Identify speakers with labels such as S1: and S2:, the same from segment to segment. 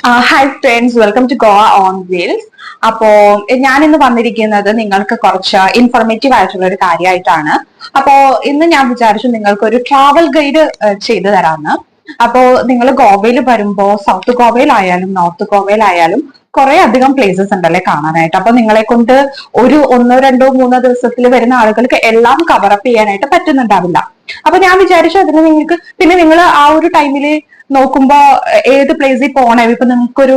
S1: Hi friends, welcome to Goa on wheels. അപ്പോ ഞാൻ ഇന്ന് വന്നിരിക്കുന്നത് നിങ്ങൾക്ക് കുറച്ച് ഇൻഫോർമേറ്റീവ് ആയിട്ടുള്ള ഒരു കാര്യമായിട്ടാണ്. അപ്പോ ഇന്ന് ഞാൻ വിചാരിച്ചു നിങ്ങൾക്ക് ഒരു ട്രാവൽ ഗൈഡ് ചെയ്തു തരാമെന്ന്. അപ്പോ നിങ്ങൾ ഗോവയിൽ വരുമ്പോ സൗത്ത് ഗോവയിലായാലും നോർത്ത് ഗോവയിലായാലും കുറെ അധികം പ്ലേസസ് ഉണ്ടല്ലേ കാണാനായിട്ട്. അപ്പൊ നിങ്ങളെ കൊണ്ട് ഒരു ഒന്നോ രണ്ടോ മൂന്നോ ദിവസത്തിൽ വരുന്ന ആളുകൾക്ക് എല്ലാം കവറപ്പ് ചെയ്യാനായിട്ട് പറ്റുന്നുണ്ടാവില്ല. അപ്പൊ ഞാൻ വിചാരിച്ചു അതിന് നിങ്ങൾക്ക് പിന്നെ നിങ്ങൾ ആ ഒരു ടൈമിൽ നോക്കുമ്പോ ഏത് പ്ലേസിൽ പോകണേ, ഇപ്പൊ നിങ്ങൾക്കൊരു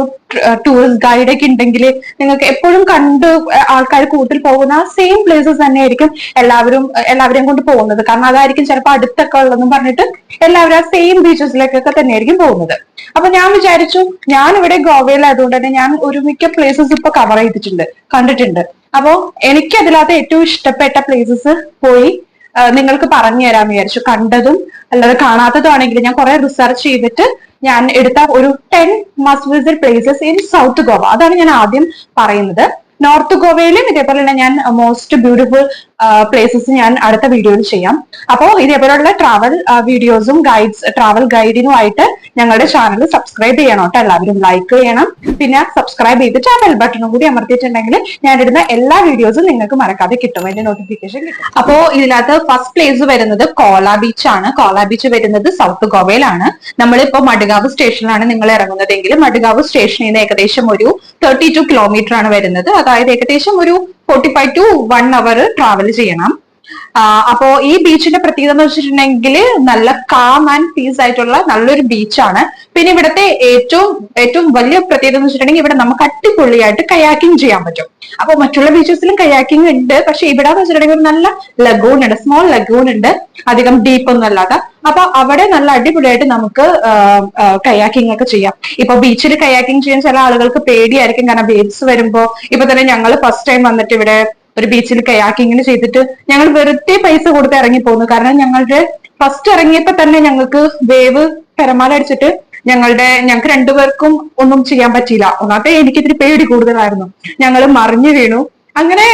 S1: ടൂറിസ്റ്റ് ഗൈഡ് ഒക്കെ ഉണ്ടെങ്കിൽ നിങ്ങൾക്ക് എപ്പോഴും കണ്ട് ആൾക്കാർ കൂടുതൽ പോകുന്ന ആ സെയിം പ്ലേസസ് തന്നെയായിരിക്കും എല്ലാവരെയും കൊണ്ട് പോകുന്നത്. കാരണം അതായിരിക്കും ചിലപ്പോൾ അടുത്തൊക്കെ ഉള്ളതെന്ന് പറഞ്ഞിട്ട് എല്ലാവരും ആ സെയിം ബീച്ചസിലേക്കൊക്കെ തന്നെയായിരിക്കും പോകുന്നത്. അപ്പൊ ഞാൻ വിചാരിച്ചു, ഞാൻ ഇവിടെ ഗോവയിലായതുകൊണ്ട് തന്നെ ഞാൻ ഒരു മിക്ക പ്ലേസസ് ഇപ്പൊ കവർ ചെയ്തിട്ടുണ്ട്, കണ്ടിട്ടുണ്ട്. അപ്പോ എനിക്ക് അതിനകത്ത് ഏറ്റവും ഇഷ്ടപ്പെട്ട പ്ലേസസ് പോയി നിങ്ങൾക്ക് പറഞ്ഞു തരാമെന്ന് വിചാരിച്ചു. കണ്ടതും അല്ലാതെ കാണാത്തതും ആണെങ്കിൽ ഞാൻ കുറെ റിസർച്ച് ചെയ്തിട്ട് ഞാൻ എടുത്ത ഒരു 10 must visit places in south Goa, അതാണ് ഞാൻ ആദ്യം പറയുന്നത്. നോർത്ത് ഗോവയിലും ഇതേപോലെ തന്നെ ഞാൻ മോസ്റ്റ് ബ്യൂട്ടിഫുൾ പ്ലേസസ് ഞാൻ അടുത്ത വീഡിയോയിൽ ചെയ്യാം. അപ്പോൾ ഇതേപോലെയുള്ള ട്രാവൽ വീഡിയോസും ട്രാവൽ ഗൈഡിനുമായിട്ട് ഞങ്ങളുടെ ചാനൽ സബ്സ്ക്രൈബ് ചെയ്യണം കേട്ടോ. എല്ലാവരും ലൈക്ക് ചെയ്യണം, പിന്നെ സബ്സ്ക്രൈബ് ചെയ്തിട്ട് ആ ബെൽ ബട്ടണും കൂടി അമർത്തിയിട്ടുണ്ടെങ്കിൽ ഞാൻ ഇടുന്ന എല്ലാ വീഡിയോസും നിങ്ങൾക്ക് മറക്കാതെ കിട്ടും, അതിന്റെ നോട്ടിഫിക്കേഷൻ കിട്ടും. അപ്പോ ഇതിനകത്ത് ഫസ്റ്റ് പ്ലേസ് വരുന്നത് കോല ബീച്ച് ആണ്. കോല ബീച്ച് വരുന്നത് സൗത്ത് ഗോവയിലാണ്. നമ്മളിപ്പോ മഡ്ഗാവ് സ്റ്റേഷനിലാണ് നിങ്ങൾ ഇറങ്ങുന്നതെങ്കിൽ മഡ്ഗാവ് സ്റ്റേഷനിൽ നിന്ന് ഏകദേശം ഒരു 32 കിലോമീറ്റർ ആണ് വരുന്നത്. അതായത് ഏകദേശം ഒരു 45 to 1 hour ട്രാവൽ ചെയ്യണം. അപ്പോ ഈ ബീച്ചിന്റെ പ്രത്യേകത എന്ന് വെച്ചിട്ടുണ്ടെങ്കിൽ നല്ല കാം ആൻഡ് പീസ് ആയിട്ടുള്ള നല്ലൊരു ബീച്ചാണ്. പിന്നെ ഇവിടുത്തെ ഏറ്റവും വലിയ പ്രത്യേകത എന്ന് വെച്ചിട്ടുണ്ടെങ്കിൽ ഇവിടെ നമുക്ക് അടിപൊളിയായിട്ട് കയാക്കിംഗ് ചെയ്യാൻ പറ്റും. അപ്പൊ മറ്റുള്ള ബീച്ചസിലും കയാക്കിംഗ് ഉണ്ട്, പക്ഷെ ഇവിടെ എന്ന് വെച്ചിട്ടുണ്ടെങ്കിൽ നല്ല ലഗൂൺ ഉണ്ട്, സ്മോൾ ലഗൂൺ ഉണ്ട്, അധികം ഡീപ്പ് ഒന്നും അല്ലാതെ. അപ്പൊ അവിടെ നല്ല അടിപൊളിയായിട്ട് നമുക്ക് കയാക്കിംഗ് ഒക്കെ ചെയ്യാം. ഇപ്പൊ ബീച്ചിൽ കയാക്കിംഗ് ചെയ്യാൻ ചില ആളുകൾക്ക് പേടിയായിരിക്കും, കാരണം വേവ്സ് വരുമ്പോ. ഇപ്പൊ തന്നെ ഞങ്ങൾ ഫസ്റ്റ് ടൈം വന്നിട്ട് ഇവിടെ ഒരു ബീച്ചിൽ കയാക്കിങ്ങിന് ചെയ്തിട്ട് ഞങ്ങൾ വെറുതെ പൈസ കൊടുത്ത് ഇറങ്ങി പോന്നു. കാരണം ഞങ്ങളുടെ ഫസ്റ്റ് ഇറങ്ങിയപ്പോ തന്നെ ഞങ്ങൾക്ക് വേവ് തിരമാല അടിച്ചിട്ട് ഞങ്ങൾക്ക് രണ്ടുപേർക്കും ഒന്നും ചെയ്യാൻ പറ്റിയില്ല. ഒന്നാമത്തെ എനിക്കിതിരി പേടി കൂടുതലായിരുന്നു, ഞങ്ങൾ മറിഞ്ഞു വീണു. അങ്ങനെ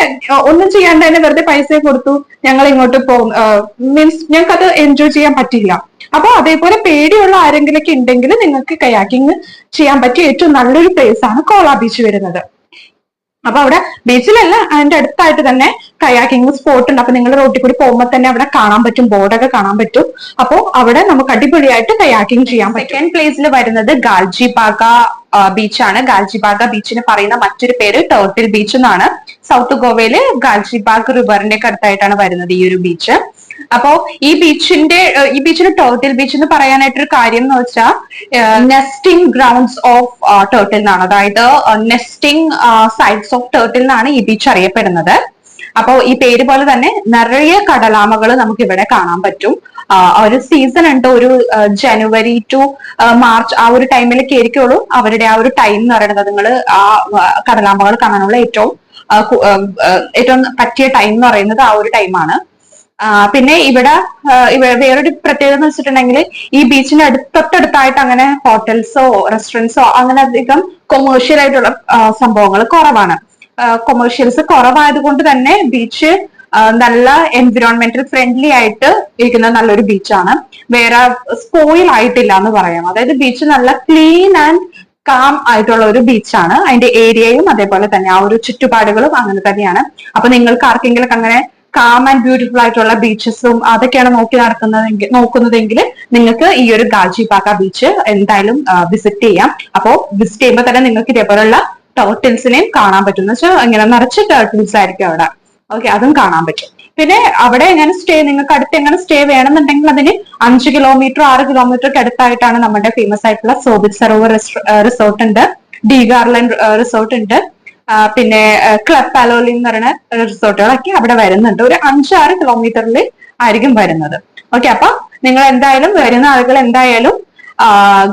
S1: ഒന്നും ചെയ്യാണ്ട് തന്നെ വെറുതെ പൈസ കൊടുത്തു ഞങ്ങൾ ഇങ്ങോട്ട് മീൻസ് ഞങ്ങൾക്ക് അത് എൻജോയ് ചെയ്യാൻ പറ്റില്ല. അപ്പൊ അതേപോലെ പേടിയുള്ള ആരെങ്കിലൊക്കെ ഉണ്ടെങ്കിൽ നിങ്ങൾക്ക് കയാക്കിങ് ചെയ്യാൻ പറ്റിയ ഏറ്റവും നല്ലൊരു പ്ലേസ് ആണ് കോള ബീച്ച് വരുന്നത്. അപ്പൊ അവിടെ ബീച്ചിലല്ല, അതിന്റെ അടുത്തായിട്ട് തന്നെ കയാക്കിംഗ് സ്പോട്ട് ഉണ്ട്. അപ്പൊ നിങ്ങൾ റോട്ടിൽ കൂടി പോകുമ്പോൾ തന്നെ അവിടെ കാണാൻ പറ്റും, ബോർഡൊക്കെ കാണാൻ പറ്റും. അപ്പോ അവിടെ നമുക്ക് അടിപൊളിയായിട്ട് കയാക്കിംഗ് ചെയ്യാൻ പറ്റും. സെക്കൻഡ് പ്ലേസിൽ വരുന്നത് ഗാൽജിബാഗ ബീച്ചാണ്. ഗാൽജിബാഗ ബീച്ചിന് പറയുന്ന മറ്റൊരു പേര് ടേർട്ടിൽ ബീച്ച് എന്നാണ്. സൗത്ത് ഗോവയില് ഗാൽജിബാഗ് റിവറിന്റെ ഒക്കെ അടുത്തായിട്ടാണ് വരുന്നത് ഈ ഒരു ബീച്ച്. അപ്പോ ഈ ബീച്ചിന് ടേർട്ടിൽ ബീച്ച് എന്ന് പറയാനായിട്ടൊരു കാര്യം എന്ന് വെച്ചാൽ നെസ്റ്റിംഗ് ഗ്രൗണ്ട്സ് ഓഫ് ടേർട്ടിൽ എന്നാണ്. അതായത് നെസ്റ്റിംഗ് സൈറ്റ്സ് ഓഫ് ടേർട്ടിൽ എന്നാണ് ഈ ബീച്ച് അറിയപ്പെടുന്നത്. അപ്പോ ഈ പേര് പോലെ തന്നെ നിറയെ കടലാമകൾ നമുക്ക് ഇവിടെ കാണാൻ പറ്റും. ഒരു സീസൺ ഉണ്ട്, ഒരു ജനുവരി ടു മാർച്ച് ആ ഒരു ടൈമിലേക്ക് ആയിരിക്കുള്ളൂ അവരുടെ ആ ഒരു ടൈം എന്ന് പറയുന്നത്. നിങ്ങൾ ആ കടലാമകൾ കാണാനുള്ള ഏറ്റവും പറ്റിയ ടൈം എന്ന് പറയുന്നത് ആ ഒരു ടൈമാണ്. പിന്നെ ഇവിടെ വേറൊരു പ്രത്യേകത എന്ന് വെച്ചിട്ടുണ്ടെങ്കിൽ ഈ ബീച്ചിന്റെ തൊട്ടടുത്തായിട്ട് അങ്ങനെ ഹോട്ടൽസോ റെസ്റ്റോറൻറ്റ്സോ അങ്ങനെ അധികം കൊമേഴ്ഷ്യൽ ആയിട്ടുള്ള സംഭവങ്ങൾ കുറവാണ്. കൊമേഴ്ഷ്യൽസ് കുറവായത് കൊണ്ട് തന്നെ ബീച്ച് നല്ല എൻവിറോൺമെന്റൽ ഫ്രണ്ട്ലി ആയിട്ട് ഇരിക്കുന്ന നല്ലൊരു ബീച്ചാണ്. വേറെ സ്പോയിൽ ആയിട്ടില്ല എന്ന് പറയാം. അതായത് ബീച്ച് നല്ല ക്ലീൻ ആൻഡ് കാം ആയിട്ടുള്ള ഒരു ബീച്ചാണ്. അതിന്റെ ഏരിയയും അതേപോലെ തന്നെ ആ ഒരു ചുറ്റുപാടുകളും അങ്ങനെ തന്നെയാണ്. അപ്പൊ നിങ്ങൾക്ക് ആർക്കെങ്കിലും അങ്ങനെ കാം ആൻഡ് ബ്യൂട്ടിഫുൾ ആയിട്ടുള്ള ബീച്ചസും അതൊക്കെയാണ് നോക്കുന്നതെങ്കിൽ നിങ്ങൾക്ക് ഈ ഒരു ഗാൽജിബാഗ ബീച്ച് എന്തായാലും വിസിറ്റ് ചെയ്യാം. അപ്പോ വിസിറ്റ് ചെയ്യുമ്പോൾ തന്നെ നിങ്ങൾക്ക് ഇതേപോലുള്ള ടേർട്ടിൽസിനെയും കാണാൻ പറ്റും. എന്ന് വെച്ചാൽ ഇങ്ങനെ നിറച്ച് ടേർട്ടിൽസ് ആയിരിക്കും അവിടെ. ഓക്കെ, അതും കാണാൻ പറ്റും. പിന്നെ അവിടെ എങ്ങനെ നിങ്ങൾക്ക് അടുത്ത് എങ്ങനെ സ്റ്റേ വേണമെന്നുണ്ടെങ്കിൽ അതിന് 5 കിലോമീറ്റർ 6 കിലോമീറ്റർക്ക് അടുത്തായിട്ടാണ് നമ്മുടെ ഫേമസ് ആയിട്ടുള്ള സോബിത് സരോവർ റിസോർട്ട് ഉണ്ട്, ഡി ഗാർലൻഡ് റിസോർട്ട് ഉണ്ട്, പിന്നെ ക്ലബ് പാലോലിൻ എന്ന് പറയുന്ന റിസോർട്ടുകളൊക്കെ അവിടെ വരുന്നുണ്ട്. ഒരു 5-6 കിലോമീറ്ററിൽ ആയിരിക്കും വരുന്നത്. ഓക്കെ, അപ്പൊ നിങ്ങൾ എന്തായാലും വരുന്ന ആളുകൾ എന്തായാലും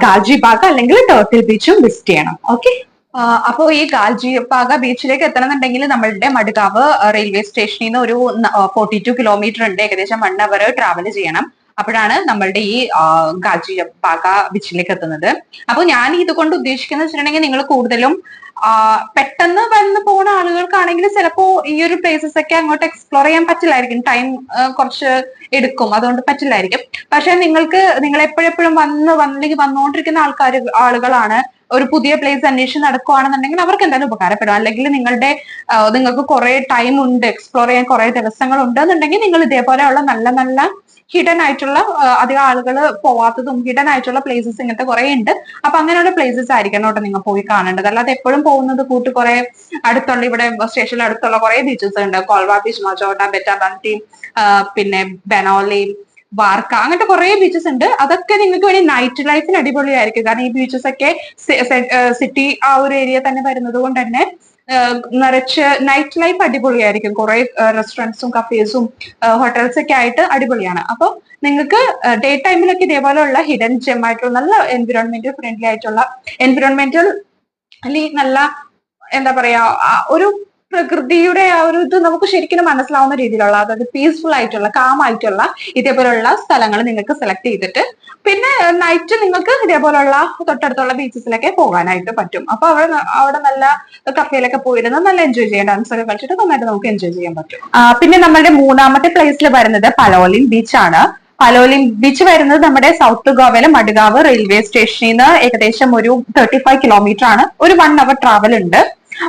S1: ഗാൽജിബാഗ അല്ലെങ്കിൽ ടേർട്ടിൽ ബീച്ചും വിസിറ്റ് ചെയ്യണം. ഓക്കെ, അപ്പോ ഈ ഗാൽജിബാഗ ബീച്ചിലേക്ക് എത്തണമെന്നുണ്ടെങ്കിൽ നമ്മളുടെ മഡ്ഗാവ് റെയിൽവേ സ്റ്റേഷനിൽ നിന്ന് ഒരു 42 കിലോമീറ്റർ ഉണ്ട്, ഏകദേശം 1 hour ട്രാവൽ ചെയ്യണം. അപ്പോഴാണ് നമ്മളുടെ ഈ ഗാൽജിബാഗ ബീച്ചിലേക്ക് എത്തുന്നത്. അപ്പൊ ഞാൻ ഇതുകൊണ്ട് ഉദ്ദേശിക്കുന്നത് വെച്ചിട്ടുണ്ടെങ്കിൽ നിങ്ങൾ കൂടുതലും പെട്ടെന്ന് വന്ന് പോകുന്ന ആളുകൾക്കാണെങ്കിൽ ചിലപ്പോ ഈ ഒരു പ്ലേസസ് ഒക്കെ അങ്ങോട്ട് എക്സ്പ്ലോർ ചെയ്യാൻ പറ്റില്ലായിരിക്കും, ടൈം കുറച്ച് എടുക്കും, അതുകൊണ്ട് പറ്റില്ലായിരിക്കും. പക്ഷെ നിങ്ങൾ എപ്പോഴെപ്പോഴും വന്നുകൊണ്ടിരിക്കുന്ന ആളുകളാണ് ഒരു പുതിയ പ്ലേസ് അന്വേഷിച്ച് നടക്കുകയാണെന്നുണ്ടെങ്കിൽ അവർക്ക് എന്തായാലും ഉപകാരപ്പെടും. അല്ലെങ്കിൽ നിങ്ങൾക്ക് കുറെ ടൈം ഉണ്ട്, എക്സ്പ്ലോർ ചെയ്യാൻ കുറെ ദിവസങ്ങൾ ഉണ്ടെന്നുണ്ടെങ്കിൽ നിങ്ങൾ ഇതേപോലെയുള്ള നല്ല നല്ല ഹിഡൻ ആയിട്ടുള്ള അധികം ആളുകൾ പോവാത്തതും ഹിഡൻ ആയിട്ടുള്ള പ്ലേസസ് ഇങ്ങനത്തെ കുറെ ഉണ്ട്. അപ്പൊ അങ്ങനെയുള്ള പ്ലേസസ് ആയിരിക്കണം കേട്ടോ നിങ്ങൾ പോയി കാണേണ്ടത്. അല്ലാതെ എപ്പോഴും പോകുന്നത് കൂട്ട് കുറെ അടുത്തുള്ള ഇവിടെ സ്റ്റേഷനിൽ അടുത്തുള്ള കുറെ ബീച്ചസ് ഉണ്ട്. കോൾവ ബീച്ച്, മജോട്ട, ബെറ്റാബാൻറ്റി, പിന്നെ ബെനോലി, വാർക്ക, അങ്ങനത്തെ കുറെ ബീച്ചസ് ഉണ്ട്. അതൊക്കെ നിങ്ങൾക്ക് വേണ്ടി നൈറ്റ് ലൈഫിന് അടിപൊളിയായിരിക്കും. കാരണം ഈ ബീച്ചസ് ഒക്കെ സിറ്റി ആ ഒരു ഏരിയ തന്നെ വരുന്നത് കൊണ്ട് തന്നെ നിറച്ച് നൈറ്റ് ലൈഫ് അടിപൊളിയായിരിക്കും. കുറെ റെസ്റ്റോറൻറ്റ്സും കഫേസും ഹോട്ടൽസ് ഒക്കെ ആയിട്ട് അടിപൊളിയാണ്. അപ്പൊ നിങ്ങൾക്ക് ഡേ ടൈമിലൊക്കെ ഇതേപോലെയുള്ള ഹിഡൻ ജെം ആയിട്ടുള്ള നല്ല എൻവിറോൺമെന്റൽ ഫ്രണ്ട്ലി ആയിട്ടുള്ള എൻവിറോൺമെന്റൽ നല്ല എന്താ പറയാ ഒരു പ്രകൃതിയുടെ ആ ഒരു ഇത് നമുക്ക് ശരിക്കും മനസ്സിലാവുന്ന രീതിയിലുള്ള, അതായത് പീസ്ഫുൾ ആയിട്ടുള്ള കാം ആയിട്ടുള്ള ഇതേപോലെയുള്ള സ്ഥലങ്ങൾ നിങ്ങൾക്ക് സെലക്ട് ചെയ്തിട്ട് പിന്നെ നൈറ്റ് നിങ്ങൾക്ക് ഇതേപോലുള്ള തൊട്ടടുത്തുള്ള ബീച്ചസിലൊക്കെ പോകാനായിട്ട് പറ്റും. അപ്പൊ അവിടെ നല്ല കഫേയിലൊക്കെ പോയിരുന്ന് നല്ല എൻജോയ് ചെയ്യാം, ഡാൻസ് ഒക്കെ കളിച്ചിട്ട് നന്നായിട്ട് നമുക്ക് എൻജോയ് ചെയ്യാൻ പറ്റും. പിന്നെ നമ്മുടെ മൂന്നാമത്തെ പ്ലേസിൽ വരുന്നത് പലോലിം ബീച്ച് ആണ്. പലോലിം ബീച്ച് വരുന്നത് നമ്മുടെ സൗത്ത് ഗോവയിലെ മഡ്ഗാവ് റെയിൽവേ സ്റ്റേഷനിൽ നിന്ന് ഏകദേശം ഒരു 35 കിലോമീറ്റർ ആണ്. ഒരു 1 hour ട്രാവൽ ഉണ്ട്.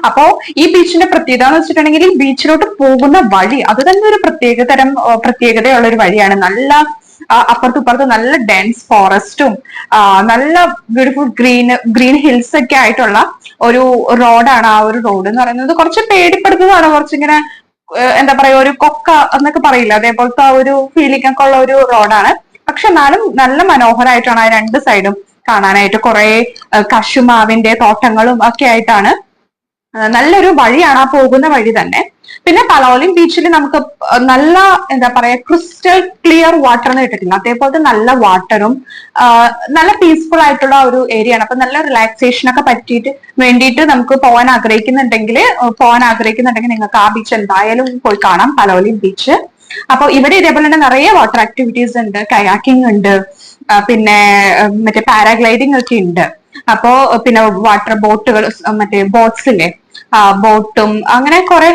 S1: അപ്പോ ഈ ബീച്ചിന്റെ പ്രത്യേകത എന്ന് വെച്ചിട്ടുണ്ടെങ്കിൽ ഈ ബീച്ചിലോട്ട് പോകുന്ന വഴി അത് തന്നെ ഒരു പ്രത്യേകതയുള്ള ഒരു വഴിയാണ്. നല്ല അപ്പുറത്തും നല്ല ഡെൻസ് ഫോറസ്റ്റും നല്ല ബ്യൂട്ടിഫുൾ ഗ്രീൻ ഹിൽസ് ഒക്കെ ആയിട്ടുള്ള ഒരു റോഡാണ്. ആ ഒരു റോഡ് എന്ന് പറയുന്നത് കുറച്ച് പേടിപ്പെടുത്തുന്നതാണ്. കുറച്ചിങ്ങനെ എന്താ പറയാ ഒരു കൊക്ക എന്നൊക്കെ പറയില്ല, അതേപോലത്തെ ആ ഒരു ഫീലിംഗ് ഒക്കെ ഉള്ള ഒരു റോഡാണ്. പക്ഷെ എന്നാലും നല്ല മനോഹരമായിട്ടാണ് ആ രണ്ട് സൈഡും കാണാനായിട്ട്. കുറെ കശുമാവിന്റെ തോട്ടങ്ങളും ഒക്കെ ആയിട്ടാണ്. നല്ലൊരു വഴിയാണ് ആ പോകുന്ന വഴി തന്നെ. പിന്നെ പലോലിം ബീച്ചിൽ നമുക്ക് നല്ല എന്താ പറയാ ക്രിസ്റ്റൽ ക്ലിയർ വാട്ടർ എന്ന് കേട്ടിട്ടില്ല, അതേപോലത്തെ നല്ല വാട്ടറും നല്ല പീസ്ഫുൾ ആയിട്ടുള്ള ഒരു ഏരിയ ആണ്. അപ്പൊ നല്ല റിലാക്സേഷൻ ഒക്കെ വേണ്ടിയിട്ട് നമുക്ക് പോകാൻ ആഗ്രഹിക്കുന്നുണ്ടെങ്കിൽ നിങ്ങൾക്ക് ആ ബീച്ച് എന്തായാലും പോയി കാണാം, പലോലിം ബീച്ച്. അപ്പൊ ഇവിടെ ഇതേപോലെ തന്നെ നിറയെ വാട്ടർ ആക്ടിവിറ്റീസ് ഉണ്ട്, കയാക്കിംഗ് ഉണ്ട്, പിന്നെ മറ്റേ പാരാഗ്ലൈഡിംഗ് ഒക്കെ ഉണ്ട്. അപ്പോ പിന്നെ വാട്ടർ ബോട്ടുകൾ, മറ്റേ ബോട്ട്സില്ലേ, ബോട്ടും അങ്ങനെ കുറെ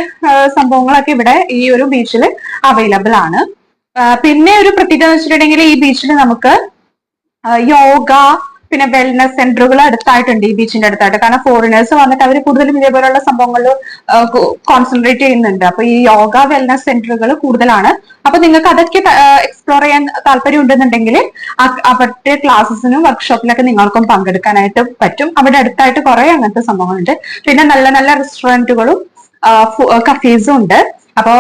S1: സംഭവങ്ങളൊക്കെ ഇവിടെ ഈ ഒരു ബീച്ചിൽ അവൈലബിൾ ആണ്. പിന്നെ ഒരു പ്രത്യേകത വെച്ചിട്ടുണ്ടെങ്കിൽ ഈ ബീച്ചിൽ നമുക്ക് യോഗ പിന്നെ വെൽനസ് സെന്ററുകൾ അടുത്തായിട്ടുണ്ട് ഈ ബീച്ചിന്റെ അടുത്തായിട്ട്. കാരണം ഫോറിനേഴ്സ് വന്നിട്ട് അവർ കൂടുതലും ഇതേപോലെയുള്ള സംഭവങ്ങളിൽ കോൺസെൻട്രേറ്റ് ചെയ്യുന്നുണ്ട്. അപ്പൊ ഈ യോഗ വെൽനസ് സെന്ററുകൾ കൂടുതലാണ്. അപ്പൊ നിങ്ങൾക്ക് അതൊക്കെ എക്സ്പ്ലോർ ചെയ്യാൻ താല്പര്യം ഉണ്ടെന്നുണ്ടെങ്കിൽ അവരുടെ ക്ലാസ്സസിനും വർക്ക്ഷോപ്പിലൊക്കെ നിങ്ങൾക്കും പങ്കെടുക്കാനായിട്ട് പറ്റും. അവിടെ അടുത്തായിട്ട് കുറെ അങ്ങനത്തെ സംഭവങ്ങളുണ്ട്. പിന്നെ നല്ല നല്ല റെസ്റ്റോറന്റുകളും കഫേസും ഉണ്ട്. അപ്പോ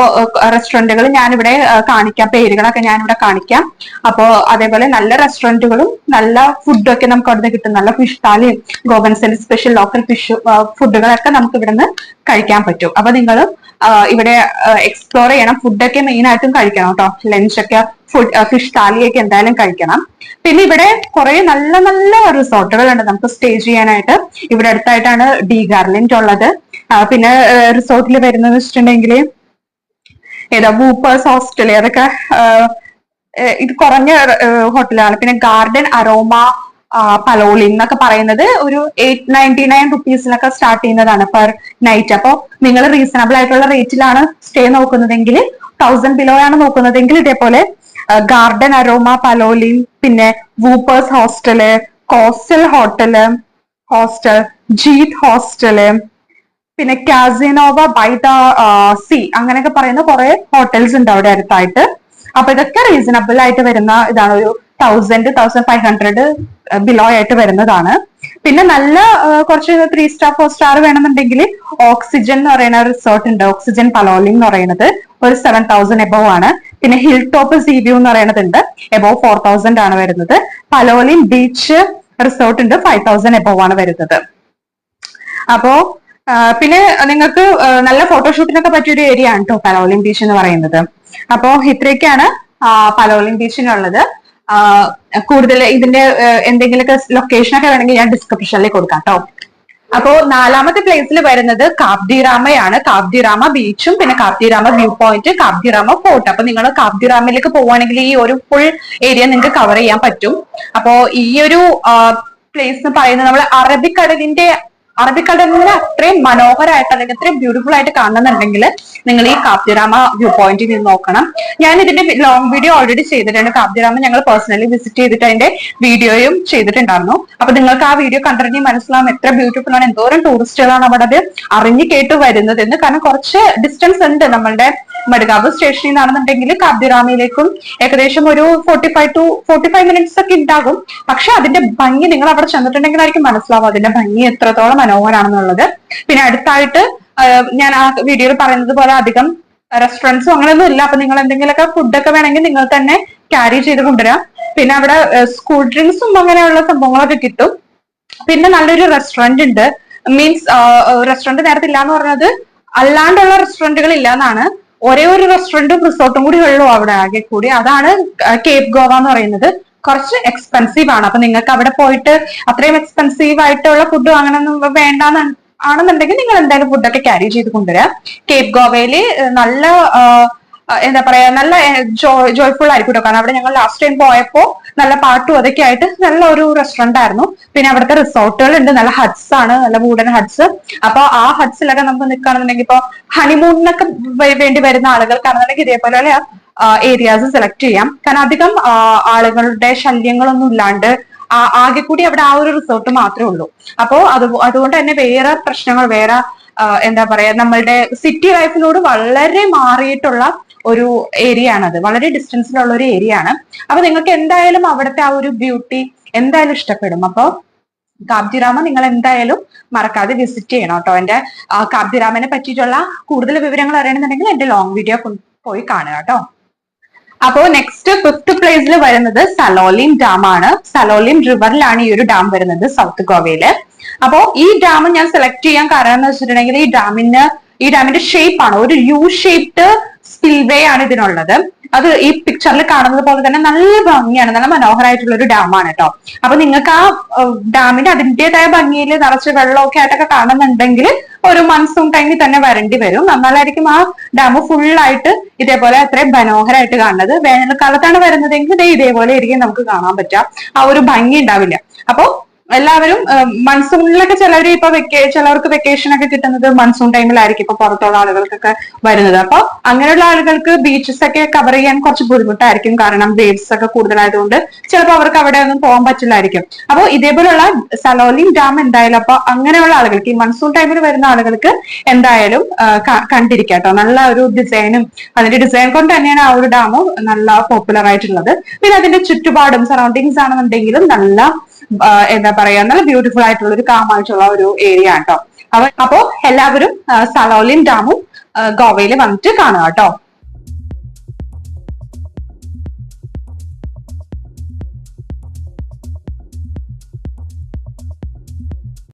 S1: റെസ്റ്റോറന്റുകൾ ഞാനിവിടെ കാണിക്കാം, പേരുകളൊക്കെ ഞാനിവിടെ കാണിക്കാം. അപ്പോ അതേപോലെ നല്ല റെസ്റ്റോറന്റുകളും നല്ല ഫുഡും ഒക്കെ നമുക്ക് അവിടെ കിട്ടും. നല്ല ഫിഷ് താലിയും ഗോവൻസിന്റെ സ്പെഷ്യൽ ലോക്കൽ ഫുഡുകളൊക്കെ നമുക്ക് ഇവിടുന്ന് കഴിക്കാൻ പറ്റും. അപ്പൊ നിങ്ങൾ ഇവിടെ എക്സ്പ്ലോർ ചെയ്യണം. ഫുഡൊക്കെ മെയിൻ ആയിട്ടും കഴിക്കണം കേട്ടോ. ലഞ്ചൊക്കെ ഫിഷ് താലിയൊക്കെ എന്തായാലും കഴിക്കണം. പിന്നെ ഇവിടെ കുറെ നല്ല നല്ല റിസോർട്ടുകൾ ഉണ്ട് നമുക്ക് സ്റ്റേ ചെയ്യാനായിട്ട്. ഇവിടെ അടുത്തായിട്ടാണ് ഡി ഗാർലൻഡ് ഉള്ളത്. പിന്നെ റിസോർട്ടിൽ വരുന്നത് വെച്ചിട്ടുണ്ടെങ്കിൽ വൂപ്പേഴ്സ് ഹോസ്റ്റൽ, അതൊക്കെ ഇത് കുറഞ്ഞ ഹോട്ടലാണ്. പിന്നെ ഗാർഡൻ അരോമ പലോലിം എന്നൊക്കെ പറയുന്നത് ഒരു 899 റുപ്പീസിനൊക്കെ സ്റ്റാർട്ട് ചെയ്യുന്നതാണ് പെർ നൈറ്റ്. അപ്പൊ നിങ്ങൾ റീസണബിൾ ആയിട്ടുള്ള റേറ്റിലാണ് സ്റ്റേ നോക്കുന്നതെങ്കിൽ, 1000 ബിലോ ആണ് നോക്കുന്നതെങ്കിൽ ഇതേപോലെ ഗാർഡൻ അരോമ പലോലിം, പിന്നെ വൂപ്പേഴ്സ് hostel, coastal hostel, Jeet hostel, പിന്നെ കാസിനോവ ബൈ ദ സീ, അങ്ങനെയൊക്കെ പറയുന്ന കുറെ ഹോട്ടൽസ് ഉണ്ട് അവിടെ അടുത്തായിട്ട്. അപ്പൊ ഇതൊക്കെ റീസണബിൾ ആയിട്ട് വരുന്ന ഇതാണ്. ഒരു 1500 ബിലോ ആയിട്ട് വരുന്നതാണ്. പിന്നെ നല്ല കുറച്ച് 3 സ്റ്റാർ 4 സ്റ്റാർ വേണമെന്നുണ്ടെങ്കിൽ ഓക്സിജൻ എന്ന് പറയുന്ന റിസോർട്ട് ഉണ്ട്. ഓക്സിജൻ പലോലിം എന്ന് പറയുന്നത് ഒരു 7000 എബവ് ആണ്. പിന്നെ ഹിൽ ടോപ്പ് സീ വ്യൂ എന്ന് പറയുന്നത് ഉണ്ട്, എബവ് 4000 ആണ് വരുന്നത്. പലോലിം ബീച്ച് റിസോർട്ട് ഉണ്ട്, 5000 എബവ് ആണ് വരുന്നത്. അപ്പോ പിന്നെ നിങ്ങൾക്ക് നല്ല ഫോട്ടോഷൂട്ടിനൊക്കെ പറ്റിയൊരു ഏരിയ ആണ് കേട്ടോ പലോലിം ബീച്ച് എന്ന് പറയുന്നത്. അപ്പോ ഇത്രയൊക്കെയാണ് പലോലിം ബീച്ചിനുള്ളത്. കൂടുതൽ ഇതിന്റെ എന്തെങ്കിലുമൊക്കെ ലൊക്കേഷനൊക്കെ വേണമെങ്കിൽ ഞാൻ ഡിസ്ക്രിപ്ഷനിൽ കൊടുക്കാം കേട്ടോ. അപ്പോ നാലാമത്തെ പ്ലേസിൽ വരുന്നത് കാബ്ദിറാമയാണ്. കാബ്ദിറാമ ബീച്ചും പിന്നെ കാബ്ദിറാമ വ്യൂ പോയിന്റ്, കാബ്ദിറാമ ഫോർട്ട്. അപ്പൊ നിങ്ങൾ കാബ്ദിറാമയിലേക്ക് പോവുകയാണെങ്കിൽ ഈ ഒരു ഫുൾ ഏരിയ നിങ്ങൾക്ക് കവർ ചെയ്യാൻ പറ്റും. അപ്പോ ഈ ഒരു പ്ലേസ് എന്ന് പറയുന്നത് നമ്മൾ അറബിക്കടലിന്റെ അറബിക്കടലിനെ അത്രയും മനോഹരമായിട്ട് അല്ലെങ്കിൽ അത്രയും ബ്യൂട്ടിഫുൾ ആയിട്ട് കാണുന്നുണ്ടെങ്കിൽ നിങ്ങൾ ഈ കാപ്തിറാമ വ്യൂ പോയിന്റിൽ നിന്ന് നോക്കണം. ഞാൻ ഇതിന്റെ ലോങ് വീഡിയോ ഓൾറെഡി ചെയ്തിട്ടുണ്ട്. കാപ്തിറാമ ഞങ്ങൾ പേഴ്സണലി വിസിറ്റ് ചെയ്തിട്ട് അതിന്റെ വീഡിയോയും ചെയ്തിട്ടുണ്ടായിരുന്നു. അപ്പൊ നിങ്ങൾക്ക് ആ വീഡിയോ കണ്ടിട്ടുണ്ടെങ്കിൽ മനസ്സിലാവും എത്ര ബ്യൂട്ടിഫുൾ ആണ്, എന്തോരം ടൂറിസ്റ്റുകളാണ് അവിടെ അത് അറിഞ്ഞു കേട്ട് വരുന്നത് എന്ന്. കാരണം കുറച്ച് ഡിസ്റ്റൻസ് ഉണ്ട് നമ്മളുടെ മഡ്ഗാവ് സ്റ്റേഷനിൽ നിന്നാണെന്നുണ്ടെങ്കിൽ കാപ്തിറാമയിലേക്കും ഏകദേശം ഒരു 45 മിനിറ്റ്സ് ഒക്കെ ഉണ്ടാകും. പക്ഷെ അതിന്റെ ഭംഗി നിങ്ങൾ അവിടെ ചെന്നിട്ടുണ്ടെങ്കിലായിരിക്കും മനസ്സിലാവും അതിന്റെ ഭംഗി എത്രത്തോളം മനോഹരാണെന്നുള്ളത്. പിന്നെ അടുത്തായിട്ട് ഞാൻ ആ വീഡിയോയിൽ പറയുന്നത് പോലെ അധികം റെസ്റ്റോറൻറ്റ്സും അങ്ങനെയൊന്നും ഇല്ല. അപ്പൊ നിങ്ങൾ എന്തെങ്കിലുമൊക്കെ ഫുഡൊക്കെ വേണമെങ്കിൽ നിങ്ങൾ തന്നെ ക്യാരി ചെയ്ത് കൊണ്ടുവരാം. പിന്നെ അവിടെ സ്കൂൾ ഡ്രിങ്ക്സും അങ്ങനെയുള്ള സംഭവങ്ങളൊക്കെ കിട്ടും. പിന്നെ നല്ലൊരു റെസ്റ്റോറന്റ് ഉണ്ട്. മീൻസ് റെസ്റ്റോറന്റ് നേരത്തെ ഇല്ലാന്ന് പറഞ്ഞത് അല്ലാണ്ടുള്ള റെസ്റ്റോറന്റുകൾ ഇല്ല എന്നാണ്. ഒരേ ഒരു റെസ്റ്റോറന്റും റിസോർട്ടും കൂടി ഉള്ളൂ അവിടെ ആകെ കൂടി. അതാണ് കേപ്പ് ഗോവ എന്ന് പറയുന്നത്. കുറച്ച് എക്സ്പെൻസീവ് ആണ്. അപ്പൊ നിങ്ങൾക്ക് അവിടെ പോയിട്ട് അത്രയും എക്സ്പെൻസീവ് ആയിട്ടുള്ള ഫുഡ് വാങ്ങണമെന്ന് വേണ്ടാന്ന് ആണെന്നുണ്ടെങ്കിൽ നിങ്ങൾ എന്തായാലും ഫുഡൊക്കെ ക്യാരി ചെയ്ത് കൊണ്ടുവരാം. കേപ്പ് ഗോവയില് നല്ല എന്താ പറയാ നല്ല ജോയ്ഫുൾ ആയിരിക്കും കേട്ടോ. കാരണം അവിടെ ഞങ്ങൾ ലാസ്റ്റ് ടൈം പോയപ്പോ നല്ല പാട്ടും അതൊക്കെ ആയിട്ട് നല്ല ഒരു റെസ്റ്റോറന്റ് ആയിരുന്നു. പിന്നെ അവിടുത്തെ റിസോർട്ടുകൾ ഉണ്ട്, നല്ല ഹട്ട്സ് ആണ്, നല്ല വുഡൻ ഹട്ട്സ്. അപ്പൊ ആ ഹട്ട്സിലൊക്കെ നമുക്ക് നിൽക്കുകയാണെന്നുണ്ടെങ്കിൽ ഇപ്പൊ ഹണിമൂണിനൊക്കെ വേണ്ടി വരുന്ന ആളുകൾക്കാണെന്നുണ്ടെങ്കിൽ ഇതേപോലെ ഏരിയാസ് സെലക്ട് ചെയ്യാം. കാരണം അധികം ആളുകളുടെ ശല്യങ്ങളൊന്നും ഇല്ലാണ്ട് ആകെ കൂടി അവിടെ ആ ഒരു റിസോർട്ട് മാത്രമേ ഉള്ളൂ. അപ്പോ അതുകൊണ്ട് തന്നെ വേറെ പ്രശ്നങ്ങൾ വേറെ എന്താ പറയാ നമ്മളുടെ സിറ്റി ലൈഫിനോട് വളരെ മാറിയിട്ടുള്ള ഒരു ഏരിയ ആണത്. വളരെ ഡിസ്റ്റൻസിലുള്ള ഒരു ഏരിയ ആണ്. അപ്പൊ നിങ്ങൾക്ക് എന്തായാലും അവിടുത്തെ ആ ഒരു ബ്യൂട്ടി എന്തായാലും ഇഷ്ടപ്പെടും. അപ്പൊ കാപ്തിറാമ നിങ്ങൾ എന്തായാലും മറക്കാതെ വിസിറ്റ് ചെയ്യണം കേട്ടോ. എന്റെ കാപ്തിറാമനെ പറ്റിയിട്ടുള്ള കൂടുതൽ വിവരങ്ങൾ അറിയണമെന്നുണ്ടെങ്കിൽ എന്റെ ലോങ് വീഡിയോ പോയി കാണുക കേട്ടോ. അപ്പോ നെക്സ്റ്റ് 5th പ്ലേസിൽ വരുന്നത് സലോലിം ഡാം ആണ്. സലോലിം റിവറിലാണ് ഈ ഒരു ഡാം വരുന്നത് സൗത്ത് ഗോവയില്. അപ്പോ ഈ ഡാം ഞാൻ സെലക്ട് ചെയ്യാൻ കാരണം എന്ന് വെച്ചിട്ടുണ്ടെങ്കിൽ ഈ ഡാമിന്റെ ഷേപ്പ് ആണ് ഒരു യു ഷേപ്ഡ് സ്പിൽവേ ആണ് ഇതിനുള്ളത്. അത് ഈ പിക്ചറിൽ കാണുന്നത് പോലെ തന്നെ നല്ല ഭംഗിയാണ്, നല്ല മനോഹരമായിട്ടുള്ള ഒരു ഡാമാണ് കേട്ടോ. അപ്പൊ നിങ്ങൾക്ക് ആ ഡാമിന്റെ അതിൻ്റെതായ ഭംഗിയിൽ നിറച്ച് വെള്ളമൊക്കെ ആയിട്ടൊക്കെ കാണുന്നുണ്ടെങ്കിൽ ഒരു മൺസൂൺ ടൈമിൽ തന്നെ വരേണ്ടി വരും. എന്നാലായിരിക്കും ആ ഡാം ഫുള്ളായിട്ട് ഇതേപോലെ അത്രയും മനോഹരമായിട്ട് കാണുന്നത്. വേനൽക്കാലത്താണ് വരുന്നതെങ്കിൽ ഇതേപോലെ ആയിരിക്കും നമുക്ക് കാണാൻ പറ്റുക. ആ ഒരു ഭംഗി ഉണ്ടാവില്ല. അപ്പോ എല്ലാവരും മൺസൂണിലൊക്കെ ചിലവർക്ക് വെക്കേഷൻ ഒക്കെ കിട്ടുന്നത് മൺസൂൺ ടൈമിലായിരിക്കും. ഇപ്പൊ പുറത്തുള്ള ആളുകൾക്കൊക്കെ വരുന്നത്. അപ്പൊ അങ്ങനെയുള്ള ആളുകൾക്ക് ബീച്ചസ് ഒക്കെ കവർ ചെയ്യാൻ കുറച്ച് ബുദ്ധിമുട്ടായിരിക്കും. കാരണം വേവ്സ് ഒക്കെ കൂടുതലായതുകൊണ്ട് ചിലപ്പോൾ അവർക്ക് അവിടെ ഒന്നും പോകാൻ പറ്റില്ലായിരിക്കും. അപ്പൊ ഇതേപോലുള്ള സലോലിം ഡാം എന്തായാലും അപ്പൊ അങ്ങനെയുള്ള ആളുകൾക്ക് ഈ മൺസൂൺ ടൈമിൽ വരുന്ന ആളുകൾക്ക് എന്തായാലും കണ്ടിരിക്കാം കേട്ടോ. നല്ല ഒരു ഡിസൈനും അതിന്റെ ഡിസൈൻ കൊണ്ട് തന്നെയാണ് ആ ഒരു ഡാം നല്ല പോപ്പുലർ ആയിട്ടുള്ളത്. പിന്നെ അതിന്റെ ചുറ്റുപാടും സറൗണ്ടിങ്സ് ആണെന്നുണ്ടെങ്കിലും നല്ല എന്താ പറയാ നല്ല ബ്യൂട്ടിഫുൾ ആയിട്ടുള്ള ഒരു കാമായിട്ടുള്ള ഒരു ഏരിയ ആണ് കേട്ടോ. അപ്പോ എല്ലാവരും സലോലിം ഡാമും ഗോവയിൽ വന്നിട്ട് കാണുക കേട്ടോ.